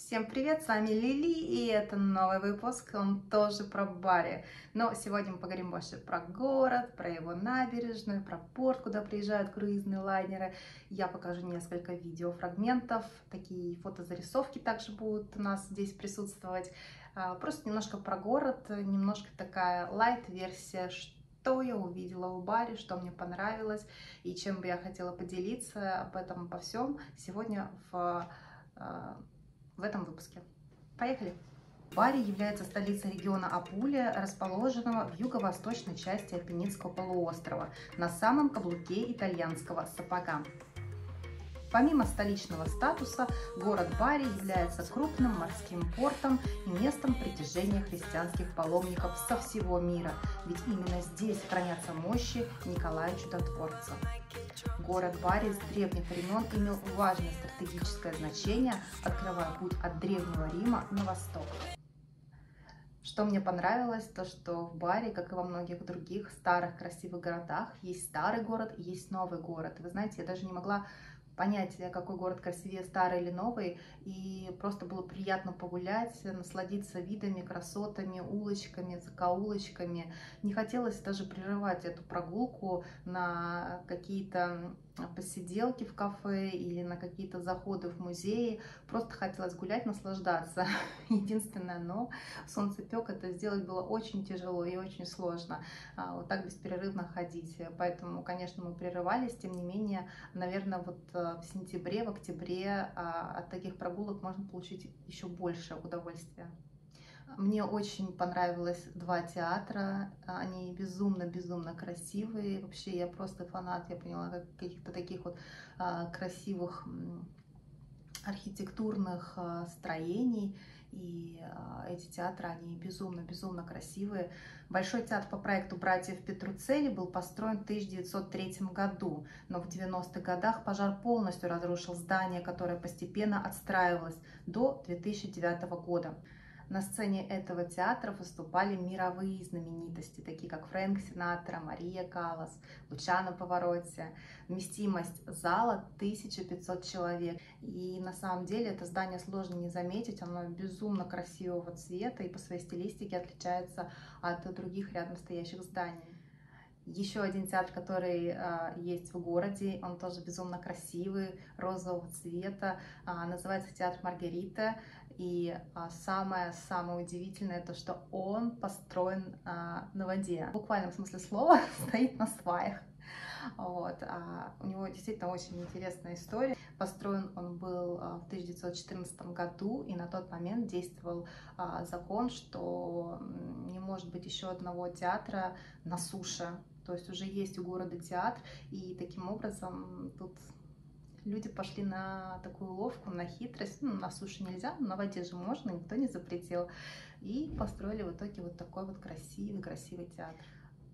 Всем привет, с вами Лили, и это новый выпуск, он тоже про Бари. Но сегодня мы поговорим больше про город, про его набережную, про порт, куда приезжают круизные лайнеры. Я покажу несколько видеофрагментов, такие фотозарисовки также будут у нас здесь присутствовать. Просто немножко про город, немножко такая лайт-версия, что я увидела в Бари, что мне понравилось и чем бы я хотела поделиться об этом, обо всем сегодня в этом выпуске. Поехали! Бари является столицей региона Апулия, расположенного в юго-восточной части Апеннинского полуострова, на самом каблуке итальянского сапога. Помимо столичного статуса, город Бари является крупным морским портом и местом притяжения христианских паломников со всего мира, ведь именно здесь хранятся мощи Николая Чудотворца. Город Бари с древних времен имел важное стратегическое значение, открывая путь от Древнего Рима на восток. Что мне понравилось, то что в Бари, как и во многих других старых красивых городах, есть старый город и есть новый город. Вы знаете, я даже не могла понять, какой город красивее, старый или новый, и просто было приятно погулять, насладиться видами, красотами, улочками, закоулочками. Не хотелось даже прерывать эту прогулку на какие-то посиделки в кафе или на какие-то заходы в музеи. Просто хотелось гулять, наслаждаться. Единственное, но солнцепек, это сделать было очень тяжело и очень сложно. Вот так бесперерывно ходить. Поэтому, конечно, мы прерывались, тем не менее, наверное, вот в сентябре, в октябре от таких прогулок можно получить еще больше удовольствия. Мне очень понравилось два театра, они безумно красивые, вообще я просто фанат, я поняла, каких-то таких вот красивых архитектурных строений, и эти театры, они безумно красивые. Большой театр по проекту братьев Петруцелли был построен в 1903 году, но в 90-х годах пожар полностью разрушил здание, которое постепенно отстраивалось до 2009 года. На сцене этого театра выступали мировые знаменитости, такие как Фрэнк Синатра, Мария Каллас, Лучано Паваротти. Вместимость зала 1500 человек. И на самом деле это здание сложно не заметить, оно безумно красивого цвета и по своей стилистике отличается от других рядом стоящих зданий. Еще один театр, который есть в городе, он тоже безумно красивый, розового цвета, называется театр Маргарита. И самое удивительное то, что он построен на воде. В буквальном смысле слова стоит на сваях. Вот. У него действительно очень интересная история. Построен он был в 1914 году, и на тот момент действовал закон, что не может быть еще одного театра на суше. То есть уже есть у города театр, и таким образом тут люди пошли на такую уловку, на хитрость. Ну, на суше нельзя, но на воде же можно, никто не запретил. И построили в итоге вот такой вот красивый театр.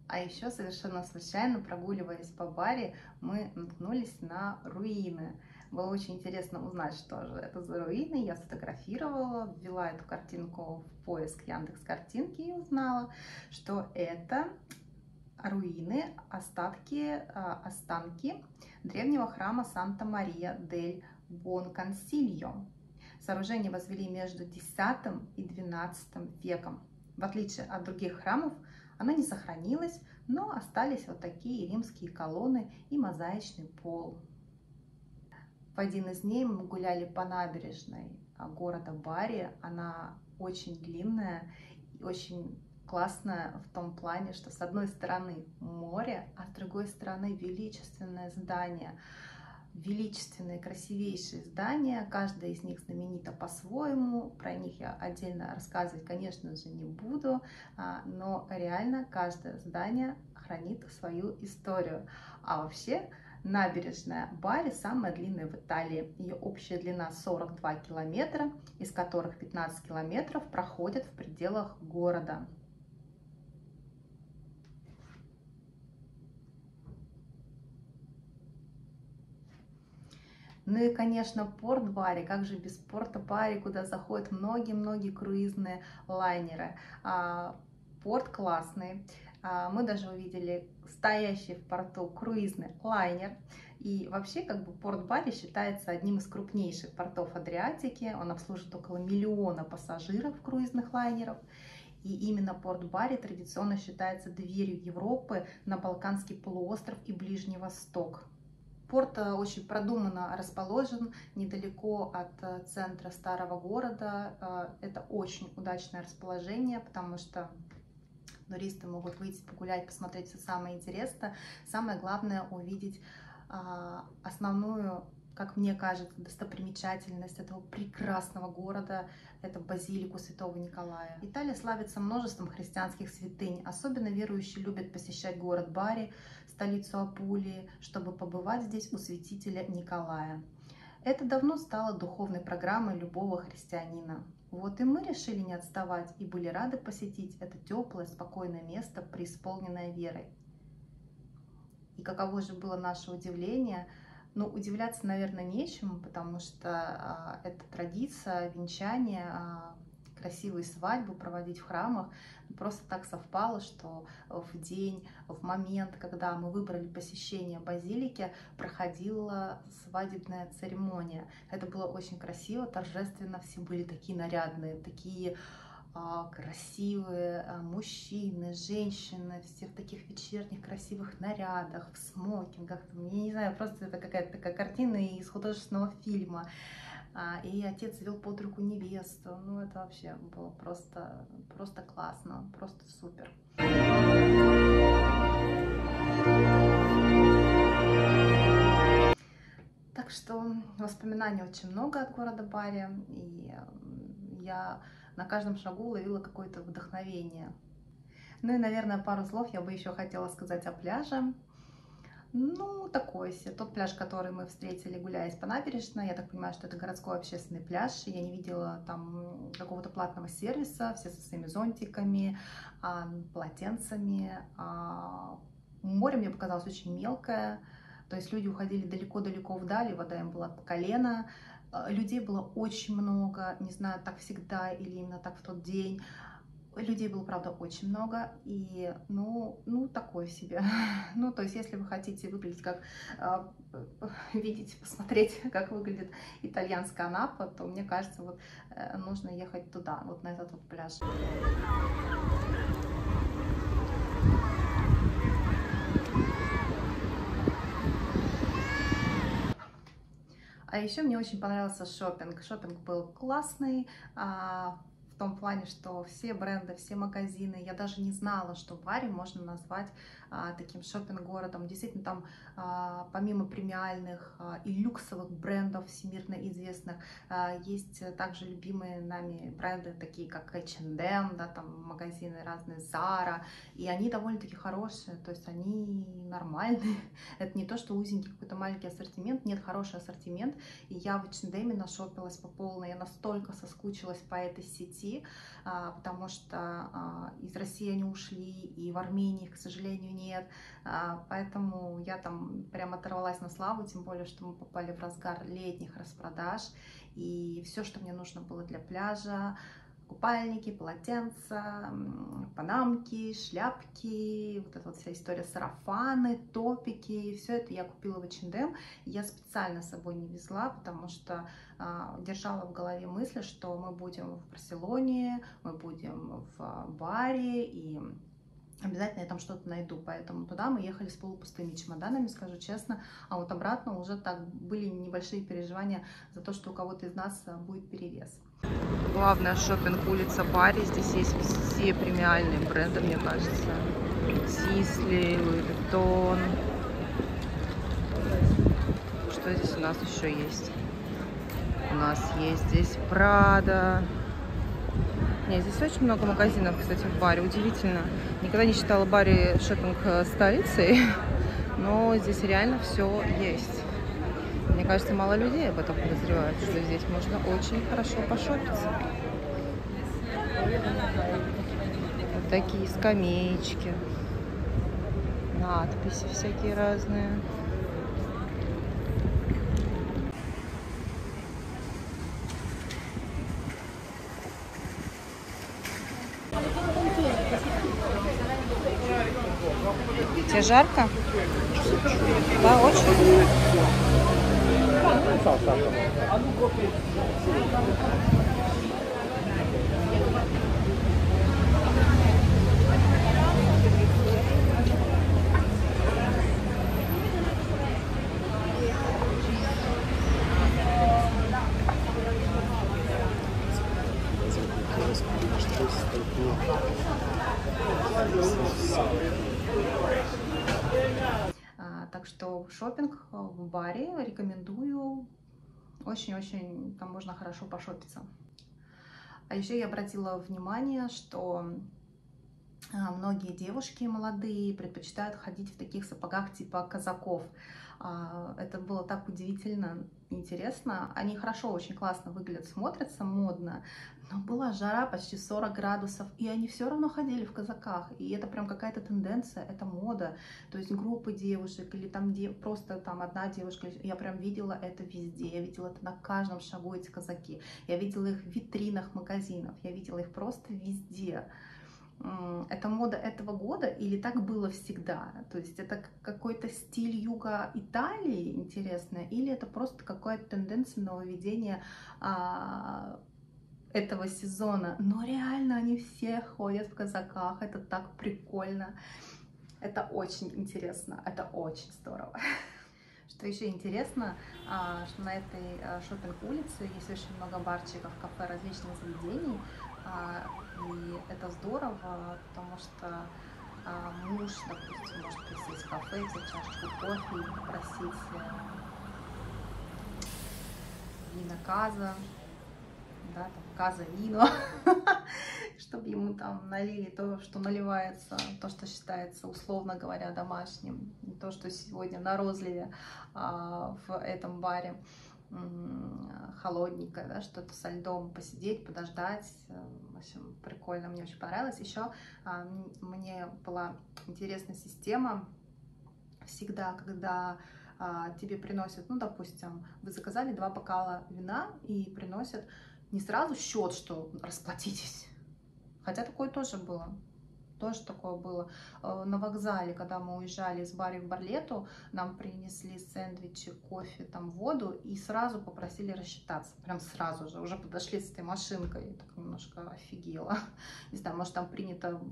А еще совершенно случайно, прогуливаясь по Бари, мы наткнулись на руины. Было очень интересно узнать, что же это за руины. Я сфотографировала, ввела эту картинку в поиск Яндекс.Картинки и узнала, что это руины, останки древнего храма Санта-Мария-дель-Бонконсильо. Сооружение возвели между X и XII веком. В отличие от других храмов, оно не сохранилось, но остались вот такие римские колонны и мозаичный пол. В один из дней мы гуляли по набережной города Бари. Она очень длинная и очень классная в том плане, что с одной стороны море, а с другой стороны величественное здание. Величественные, красивейшие здания, каждая из них знаменита по-своему, про них я отдельно рассказывать, конечно же, не буду, но реально каждое здание хранит свою историю. А вообще набережная Бари самая длинная в Италии, ее общая длина 42 километра, из которых 15 километров проходят в пределах города. Ну и, конечно, порт Бари, как же без порта Бари, куда заходят многие круизные лайнеры. Порт классный, Мы даже увидели стоящий в порту круизный лайнер. И вообще, как бы, порт Бари считается одним из крупнейших портов Адриатики. Он обслуживает около 1 миллиона пассажиров круизных лайнеров. И именно порт Бари традиционно считается дверью Европы на Балканский полуостров и Ближний Восток. Порт очень продуманно расположен недалеко от центра старого города. Это очень удачное расположение, потому что туристы могут выйти погулять, посмотреть все самое интересное. Самое главное — увидеть основную, как мне кажется, достопримечательность этого прекрасного города — это базилику Святого Николая. Италия славится множеством христианских святынь. Особенно верующие любят посещать город Бари, столицу Апулии, чтобы побывать здесь у святителя Николая. Это давно стало духовной программой любого христианина. Вот и мы решили не отставать и были рады посетить это теплое, спокойное место, преисполненное верой. И каково же было наше удивление? Ну, удивляться, наверное, нечему, потому что это традиция венчания, красивые свадьбы проводить в храмах. Просто так совпало, что в день, в момент, когда мы выбрали посещение базилики, проходила свадебная церемония. Это было очень красиво, торжественно, все были такие нарядные, такие красивые мужчины, женщины, все в таких вечерних красивых нарядах, в смокингах. Я не знаю, просто это какая-то такая картина из художественного фильма. И отец вел под руку невесту. Ну, это вообще было просто классно, просто супер. Так что воспоминаний очень много от города Бари, и я на каждом шагу ловила какое-то вдохновение. Ну и, наверное, пару слов я бы еще хотела сказать о пляже. Ну, такой себе. Тот пляж, который мы встретили, гуляясь по набережной, я так понимаю, что это городской общественный пляж. Я не видела там какого-то платного сервиса, все со своими зонтиками, полотенцами. Море мне показалось очень мелкое, то есть люди уходили далеко-далеко вдали, вода им была по колено. Людей было очень много, не знаю, так всегда или именно так в тот день. Людей было, правда, очень много, и, ну, такое себе. Ну, то есть, если вы хотите выглядеть как, видеть, посмотреть, как выглядит итальянская Анапа, то, мне кажется, вот нужно ехать туда, вот на этот вот пляж. А еще мне очень понравился шопинг. Шопинг был классный, в том плане, что все бренды, все магазины, я даже не знала, что Бари можно назвать таким шопинг-городом. Действительно, там помимо премиальных и люксовых брендов, всемирно известных, есть также любимые нами бренды, такие как H&M, да, там магазины разные, Zara, и они довольно-таки хорошие, то есть они нормальные. Это не то, что узенький какой-то маленький ассортимент, нет, хороший ассортимент. И я в H&M нашопилась по полной, я настолько соскучилась по этой сети, потому что из России они ушли, и в Армении, к сожалению, нет. Поэтому я там прям оторвалась на славу, тем более, что мы попали в разгар летних распродаж, и все, что мне нужно было для пляжа: купальники, полотенца, панамки, шляпки, вот эта вот вся история, сарафаны, топики, все это я купила в H&M. Я специально с собой не везла, потому что держала в голове мысли, что мы будем в Барселоне, мы будем в Бари, и обязательно я там что-то найду, поэтому туда мы ехали с полупустыми чемоданами, скажу честно, а вот обратно уже так были небольшие переживания за то, что у кого-то из нас будет перевес. Главная шопинг-улица Бари, здесь есть все премиальные бренды, мне кажется. Сисли, Луи Виттон. Что здесь у нас еще есть? У нас есть здесь Прада. Нет, здесь очень много магазинов, кстати, в Бари. Удивительно. Никогда не считала Бари шопинг-столицей, но здесь реально все есть. Мне кажется, мало людей об этом подозревают, что здесь можно очень хорошо пошопиться. Вот такие скамеечки, надписи всякие разные. Тебе жарко? Да, очень. Так что шопинг в баре рекомендую. Очень-очень там можно хорошо пошопиться. А еще я обратила внимание, что многие девушки молодые предпочитают ходить в таких сапогах типа казаков. Это было так удивительно интересно. Они хорошо, очень классно выглядят, смотрятся модно, но была жара почти 40 градусов, и они все равно ходили в казаках. И это прям какая-то тенденция, это мода. То есть группы девушек или там просто там одна девушка. Я прям видела это везде. Я видела это на каждом шагу, эти казаки. Я видела их в витринах магазинов. Я видела их просто везде. Это мода этого года или так было всегда? То есть это какой-то стиль юга Италии интересное, или это просто какая-то тенденция нововведения этого сезона? Но реально они все ходят в казаках, это так прикольно, это очень интересно, это очень здорово. Что еще интересно, что на этой шопинг-улице есть очень много барчиков, кафе, различных заведений. И это здорово, потому что муж, допустим, может присесть в кафе, взять чашечку кофе и попросить вина каза, да, там, каза вино, чтобы ему там налили то, что наливается, то, что считается, условно говоря, домашним, не то, что сегодня на розливе в этом баре. Холодненькое, да, что-то со льдом, посидеть, подождать. В общем, прикольно, мне очень понравилось. Еще мне была интересная система. Всегда, когда тебе приносят, ну, допустим, вы заказали 2 бокала вина и приносят не сразу счет, что расплатитесь. Хотя такое тоже было. Тоже такое было. На вокзале, когда мы уезжали из Бари в Барлетту, нам принесли сэндвичи, кофе, там воду и сразу попросили рассчитаться. Прям сразу же. Уже подошли с этой машинкой. Я так немножко офигела. Не знаю, может там принято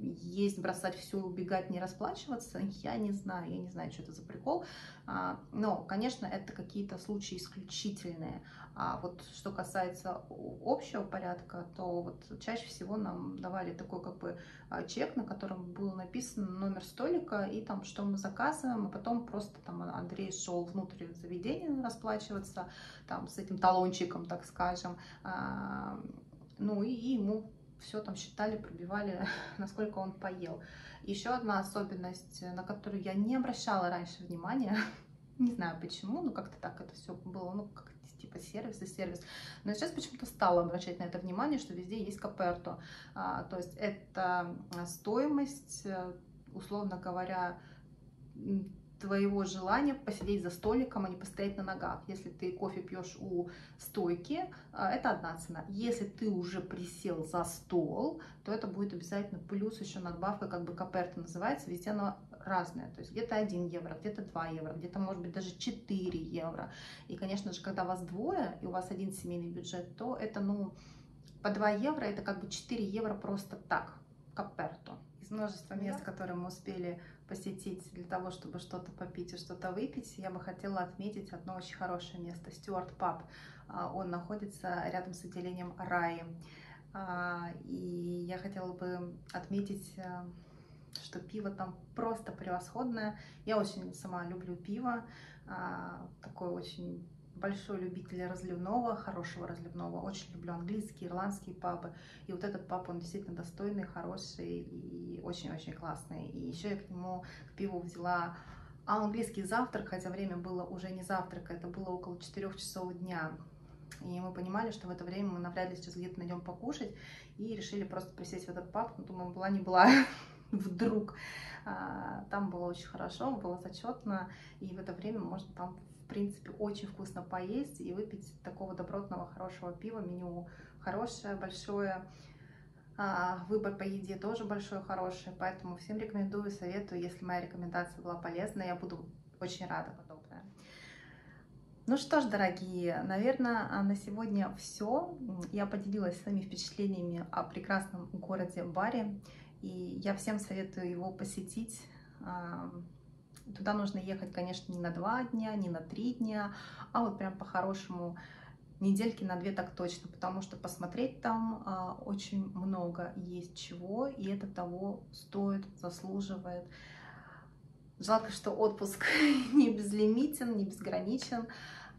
есть, бросать все, убегать, не расплачиваться. Я не знаю, что это за прикол. Но, конечно, это какие-то случаи исключительные. А вот что касается общего порядка, то вот чаще всего нам давали такой как бы чек, на котором был написан номер столика и там, что мы заказываем, и потом просто там Андрей шел внутрь заведения расплачиваться там с этим талончиком, так скажем, ну и ему все там считали, пробивали, насколько он поел. Еще одна особенность, на которую я не обращала раньше внимания, не знаю почему, но как-то так это все было, ну, как типа сервис и сервис. Но сейчас почему-то стала обращать на это внимание, что везде есть коперто. То есть это стоимость, условно говоря, твоего желания посидеть за столиком, а не постоять на ногах. Если ты кофе пьешь у стойки, это одна цена. Если ты уже присел за стол, то это будет обязательно плюс еще надбавка, как бы коперто называется, везде оно разное. То есть где-то 1 евро, где-то 2 евро, где-то может быть даже 4 евро. И, конечно же, когда вас двое и у вас один семейный бюджет, то это, ну, по 2 евро, это как бы 4 евро просто так, коперто. Из множества мест, которые мы успели посетить для того, чтобы что-то попить и что-то выпить, я бы хотела отметить одно очень хорошее место, Стюарт Паб. Он находится рядом с отделением Раи. И я хотела бы отметить, что пиво там просто превосходное. Я очень сама люблю пиво, такой очень большой любитель разливного, хорошего разливного. Очень люблю английские, ирландские пабы. И вот этот паб, он действительно достойный, хороший и очень-очень классный. И еще я к нему, к пиву взяла английский завтрак, хотя время было уже не завтрак, это было около 4 часов дня. И мы понимали, что в это время мы навряд ли сейчас где-то найдем покушать. И решили просто присесть в этот паб. Ну, думаю, была не была, вдруг. Там было очень хорошо, было зачетно. И в это время можно там, в принципе, очень вкусно поесть и выпить такого добротного, хорошего пива. Меню хорошее, большое. Выбор по еде тоже большой, хороший, поэтому всем рекомендую, советую. Если моя рекомендация была полезна, я буду очень рада подобное. Ну что ж, дорогие, наверное, на сегодня все. Я поделилась своими впечатлениями о прекрасном городе Бари, и я всем советую его посетить. Туда нужно ехать, конечно, не на 2 дня, не на 3 дня, а вот прям по-хорошему недельки на 2 так точно, потому что посмотреть там очень много есть чего, и это того стоит, заслуживает. Жалко, что отпуск не безлимитен, не безграничен.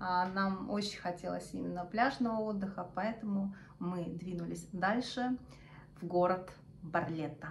Нам очень хотелось именно пляжного отдыха, поэтому мы двинулись дальше в город Барлетта.